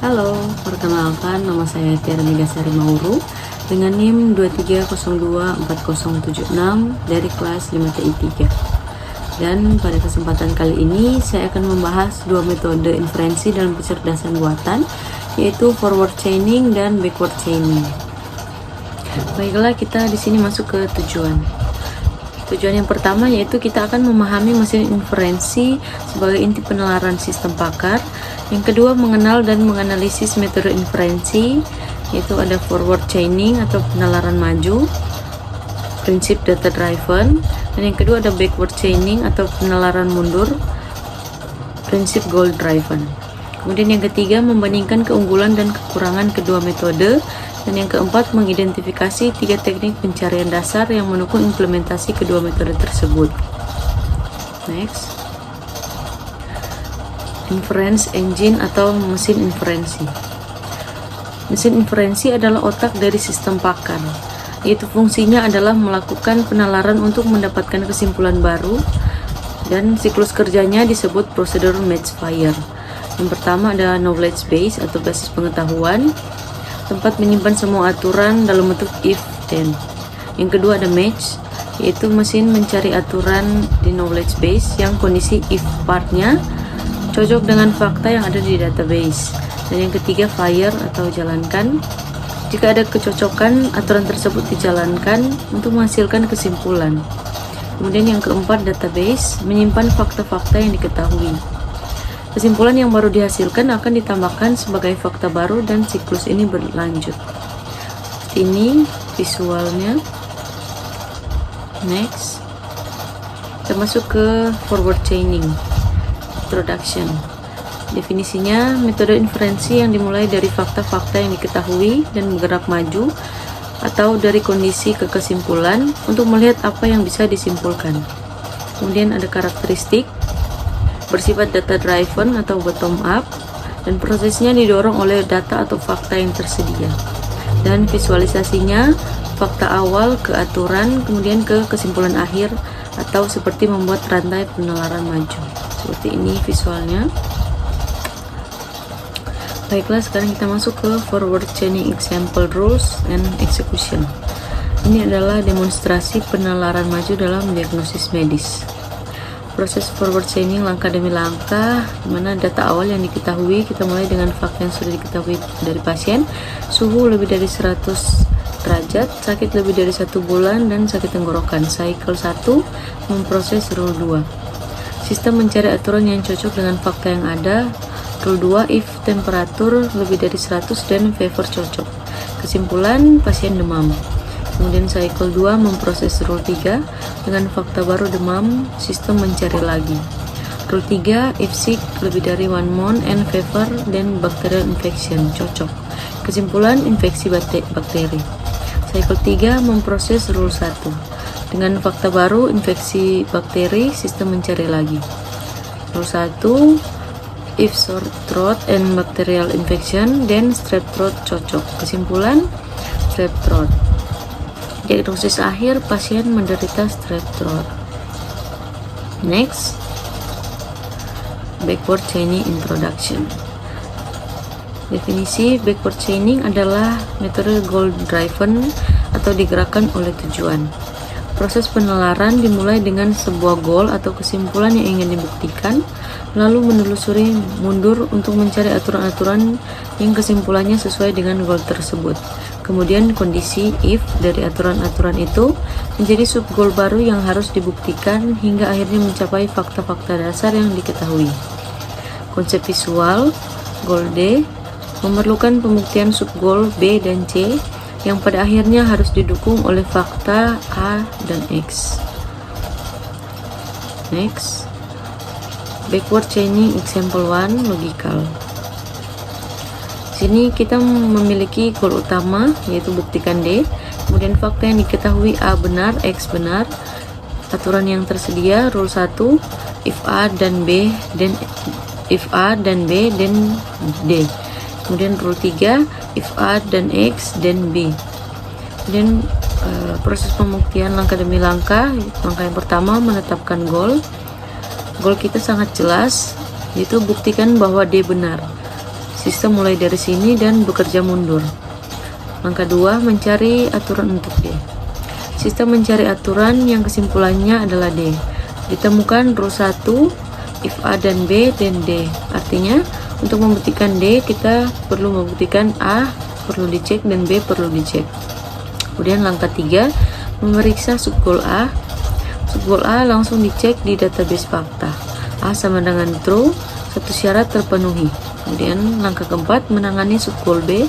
Halo, perkenalkan nama saya Tiara Megasari Mauru dengan NIM 23024076 dari kelas 5TI 3. Dan pada kesempatan kali ini saya akan membahas dua metode inferensi dalam kecerdasan buatan, yaitu forward chaining dan backward chaining. Baiklah, kita di sini masuk ke tujuan. Tujuan yang pertama yaitu kita akan memahami mesin inferensi sebagai inti penalaran sistem pakar. Yang kedua, mengenal dan menganalisis metode inferensi, yaitu ada forward chaining atau penalaran maju, prinsip data driven, dan yang kedua ada backward chaining atau penalaran mundur, prinsip goal driven. Kemudian yang ketiga, membandingkan keunggulan dan kekurangan kedua metode. Dan yang keempat, mengidentifikasi tiga teknik pencarian dasar yang mendukung implementasi kedua metode tersebut. Next, inference engine atau mesin inferensi. Mesin inferensi adalah otak dari sistem pakar, yaitu fungsinya adalah melakukan penalaran untuk mendapatkan kesimpulan baru, dan siklus kerjanya disebut prosedur matchfire. Yang pertama adalah knowledge base atau basis pengetahuan, tempat menyimpan semua aturan dalam bentuk if then. Yang kedua ada match, yaitu mesin mencari aturan di knowledge base yang kondisi if partnya cocok dengan fakta yang ada di database. Dan yang ketiga fire atau jalankan, jika ada kecocokan aturan tersebut dijalankan untuk menghasilkan kesimpulan. Kemudian yang keempat database, menyimpan fakta-fakta yang diketahui. Kesimpulan yang baru dihasilkan akan ditambahkan sebagai fakta baru dan siklus ini berlanjut. Ini visualnya. Next, kita masuk ke forward chaining. Introduction. Definisinya, metode inferensi yang dimulai dari fakta-fakta yang diketahui dan bergerak maju atau dari kondisi ke kesimpulan untuk melihat apa yang bisa disimpulkan. Kemudian ada karakteristik, bersifat data driven atau bottom up, dan prosesnya didorong oleh data atau fakta yang tersedia. Dan visualisasinya, fakta awal ke aturan, kemudian ke kesimpulan akhir, atau seperti membuat rantai penalaran maju. Seperti ini visualnya. Baiklah, sekarang kita masuk ke forward chaining example rules and execution. Ini adalah demonstrasi penalaran maju dalam diagnosis medis. Proses forward chaining langkah demi langkah, di mana data awal yang diketahui kita mulai dengan fakta yang sudah diketahui dari pasien, suhu lebih dari 100 derajat, sakit lebih dari 1 bulan, dan sakit tenggorokan. Cycle 1 memproses rule 2. Sistem mencari aturan yang cocok dengan fakta yang ada. Rule 2, if temperatur lebih dari 100 dan fever cocok. Kesimpulan, pasien demam. Kemudian cycle 2 memproses rule 3, dengan fakta baru demam, sistem mencari lagi. Rule 3, if sick lebih dari 1 month and fever dan bacterial infection cocok. Kesimpulan, infeksi bakteri. Cycle 3 memproses rule 1, dengan fakta baru infeksi bakteri, sistem mencari lagi. Rule 1, if sore throat and bacterial infection then strep throat cocok. Kesimpulan, strep throat. Diagnosis akhir, pasien menderita strep throat. Next, backward chaining introduction. Definisi backward chaining adalah metode goal driven atau digerakkan oleh tujuan. Proses penalaran dimulai dengan sebuah goal atau kesimpulan yang ingin dibuktikan, lalu menelusuri mundur untuk mencari aturan-aturan yang kesimpulannya sesuai dengan goal tersebut. Kemudian kondisi if dari aturan-aturan itu menjadi sub goal baru yang harus dibuktikan hingga akhirnya mencapai fakta-fakta dasar yang diketahui. Konsep visual, goal D memerlukan pembuktian sub goal B dan C yang pada akhirnya harus didukung oleh fakta A dan X. Next, backward chaining example 1 logical. Sini kita memiliki goal utama, yaitu buktikan D, kemudian fakta yang diketahui A benar, X benar, aturan yang tersedia, rule 1, if A dan B dan D. Kemudian rule 3, if A dan X dan B. Kemudian proses pembuktian langkah demi langkah. Langkah yang pertama, menetapkan goal. Goal kita sangat jelas, yaitu buktikan bahwa D benar. Sistem mulai dari sini dan bekerja mundur. Langkah 2, mencari aturan untuk D. Sistem mencari aturan yang kesimpulannya adalah D. Ditemukan rule 1, if A dan B dan D. Artinya, untuk membuktikan D, kita perlu membuktikan A perlu dicek dan B perlu dicek. Kemudian langkah 3, memeriksa subgoal A. Subgoal A langsung dicek di database fakta. A sama dengan true, satu syarat terpenuhi. Kemudian langkah keempat, menangani subgoal B.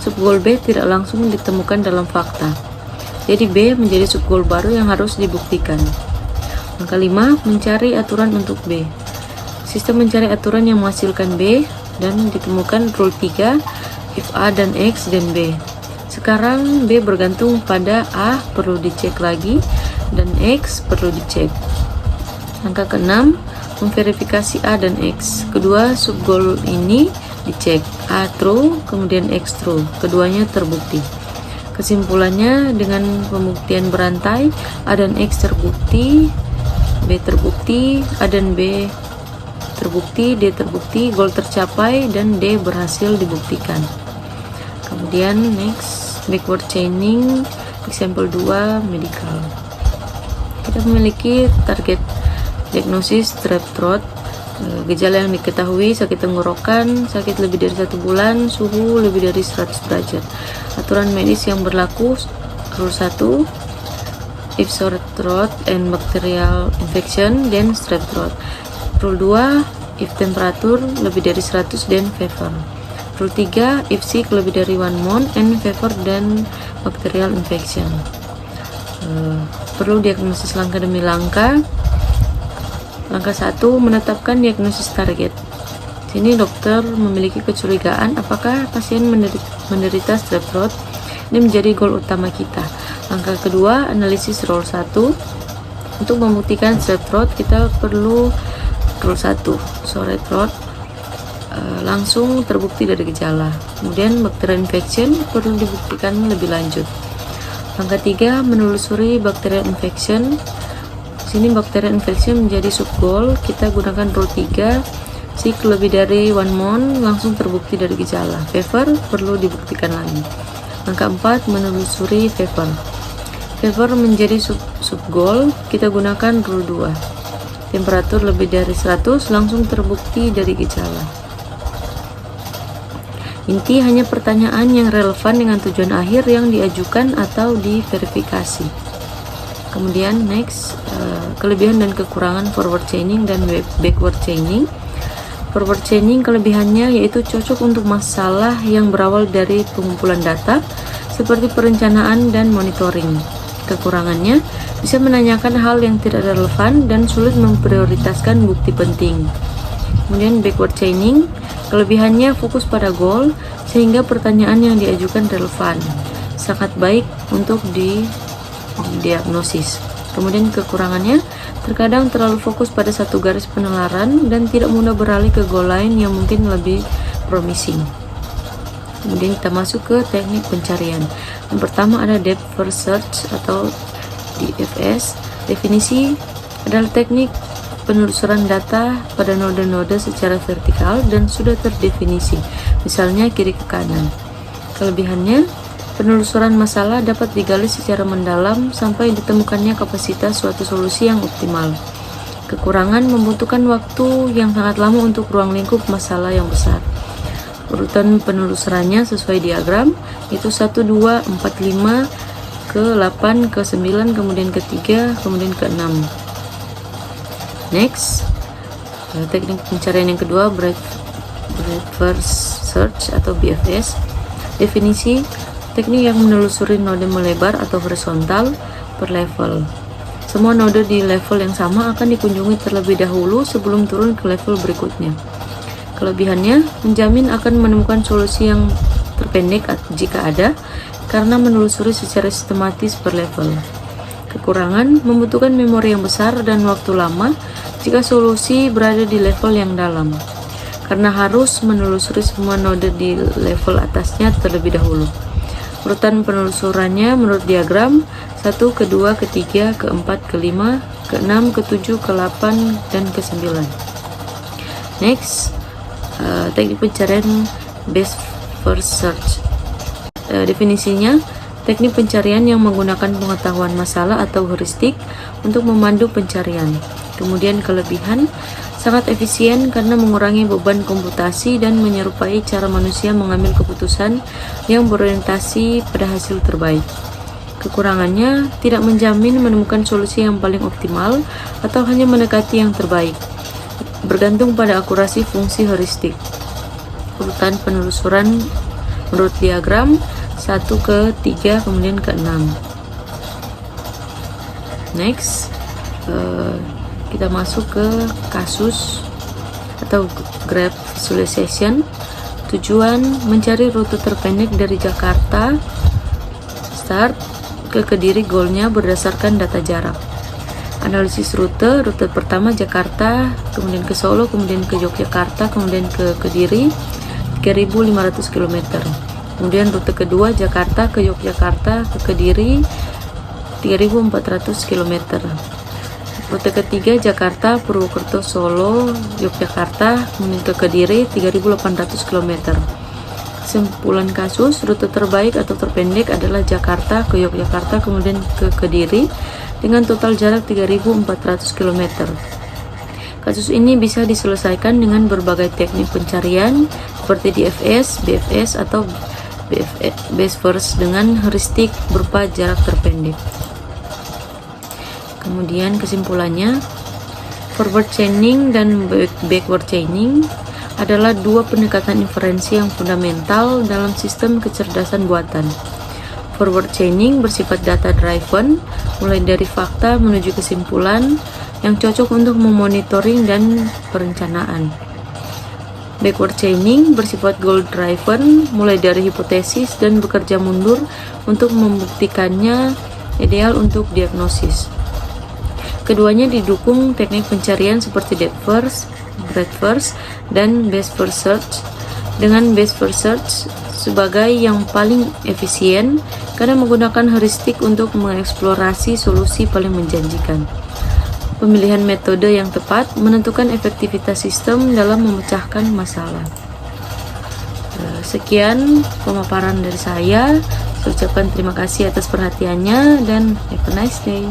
Subgoal B tidak langsung ditemukan dalam fakta. Jadi B menjadi subgoal baru yang harus dibuktikan. Langkah 5, mencari aturan untuk B. Sistem mencari aturan yang menghasilkan B dan ditemukan rule 3, if A dan X dan B. Sekarang B bergantung pada A perlu dicek lagi dan X perlu dicek. Langkah ke-6, memverifikasi A dan X. Kedua subgoal ini dicek, A true, kemudian X true. Keduanya terbukti. Kesimpulannya, dengan pembuktian berantai, A dan X terbukti, B terbukti, A dan B terbukti, D terbukti, goal tercapai, dan D berhasil dibuktikan. Kemudian next, backward chaining, example 2, medical. Kita memiliki target diagnosis strep throat. Gejala yang diketahui, sakit tenggorokan, sakit lebih dari 1 bulan, suhu lebih dari 100 derajat. Aturan medis yang berlaku, rule 1, if sore throat and bacterial infection, then strep throat. Rule 2, if temperatur lebih dari 100 dan fever. Rule 3, if sick lebih dari 1 month and fever dan bacterial infection. Perlu diagnosis langkah demi langkah. Langkah 1, menetapkan diagnosis target. Sini dokter memiliki kecurigaan apakah pasien menderita strep throat. Ini menjadi goal utama kita. Langkah kedua, analisis rule 1. Untuk membuktikan strep throat, kita perlu rule 1, sore throat langsung terbukti dari gejala. Kemudian bacterial infection perlu dibuktikan lebih lanjut. Langkah 3, menelusuri bacterial infection. Sini bacterial infection menjadi subgoal. Kita gunakan rule 3, sick lebih dari 1 month langsung terbukti dari gejala. Fever perlu dibuktikan lagi. Langkah 4, menelusuri fever. Fever menjadi subgoal. Kita gunakan rule 2. Temperatur lebih dari 100 langsung terbukti dari gejala. Inti hanya pertanyaan yang relevan dengan tujuan akhir yang diajukan atau diverifikasi. Kemudian next, kelebihan dan kekurangan forward chaining dan backward chaining. Forward chaining kelebihannya yaitu cocok untuk masalah yang berawal dari pengumpulan data seperti perencanaan dan monitoring. Kekurangannya bisa menanyakan hal yang tidak relevan dan sulit memprioritaskan bukti penting. Kemudian backward chaining, kelebihannya fokus pada goal sehingga pertanyaan yang diajukan relevan, sangat baik untuk diagnosis. Kemudian kekurangannya, terkadang terlalu fokus pada satu garis penalaran dan tidak mudah beralih ke goal lain yang mungkin lebih promising. Kemudian kita masuk ke teknik pencarian. Yang pertama ada depth first search atau DFS. Definisi adalah teknik penelusuran data pada node-node secara vertikal dan sudah terdefinisi, misalnya kiri ke kanan. Kelebihannya, penelusuran masalah dapat digali secara mendalam sampai ditemukannya kapasitas suatu solusi yang optimal. Kekurangan, membutuhkan waktu yang sangat lama untuk ruang lingkup masalah yang besar. Urutan penelusurannya sesuai diagram, itu 1, 2, 4, 5, ke 8, ke 9, kemudian ke 3, kemudian ke 6. Next, teknik pencarian yang kedua, breadth first search atau BFS. Definisi, teknik yang menelusuri node melebar atau horizontal per level. Semua node di level yang sama akan dikunjungi terlebih dahulu sebelum turun ke level berikutnya. Kelebihannya, menjamin akan menemukan solusi yang terpendek jika ada, karena menelusuri secara sistematis per level. Kekurangan, membutuhkan memori yang besar dan waktu lama jika solusi berada di level yang dalam, karena harus menelusuri semua node di level atasnya terlebih dahulu. Urutan penelusurannya menurut diagram 1, ke 2, ke 3, ke 4, ke 5, ke 6, ke 7, ke 8, dan ke 9. Next, teknik pencarian best first search. Definisinya, teknik pencarian yang menggunakan pengetahuan masalah atau heuristik untuk memandu pencarian. Kemudian kelebihan, sangat efisien karena mengurangi beban komputasi dan menyerupai cara manusia mengambil keputusan yang berorientasi pada hasil terbaik. Kekurangannya, tidak menjamin menemukan solusi yang paling optimal atau hanya mendekati yang terbaik, bergantung pada akurasi fungsi heuristik. Urutan penelusuran menurut diagram 1 ke 3 kemudian ke 6. Next, kita masuk ke kasus atau graph visualization. Tujuan mencari rute terpendek dari Jakarta start ke Kediri, goalnya berdasarkan data jarak. Analisis rute pertama Jakarta, kemudian ke Solo, kemudian ke Yogyakarta, kemudian ke Kediri 3.500 km. Kemudian rute kedua Jakarta ke Yogyakarta ke Kediri 3.400 km. Rute ketiga Jakarta, Purwokerto, Solo, Yogyakarta, kemudian ke Kediri 3.800 km. Kesimpulan kasus, rute terbaik atau terpendek adalah Jakarta ke Yogyakarta kemudian ke Kediri dengan total jarak 3.400 km. Kasus ini bisa diselesaikan dengan berbagai teknik pencarian seperti DFS, BFS, atau best first dengan heuristik berupa jarak terpendek. Kemudian kesimpulannya, forward chaining dan backward chaining adalah dua pendekatan inferensi yang fundamental dalam sistem kecerdasan buatan. Forward chaining bersifat data driven, mulai dari fakta menuju kesimpulan yang cocok untuk memonitoring dan perencanaan. Backward chaining bersifat goal driven, mulai dari hipotesis dan bekerja mundur untuk membuktikannya ideal untuk diagnosis. Keduanya didukung teknik pencarian seperti depth first, breadth first, dan best first search, dengan best first search sebagai yang paling efisien karena menggunakan heuristik untuk mengeksplorasi solusi paling menjanjikan. Pemilihan metode yang tepat menentukan efektivitas sistem dalam memecahkan masalah. Sekian pemaparan dari saya. Saya ucapkan terima kasih atas perhatiannya dan have a nice day.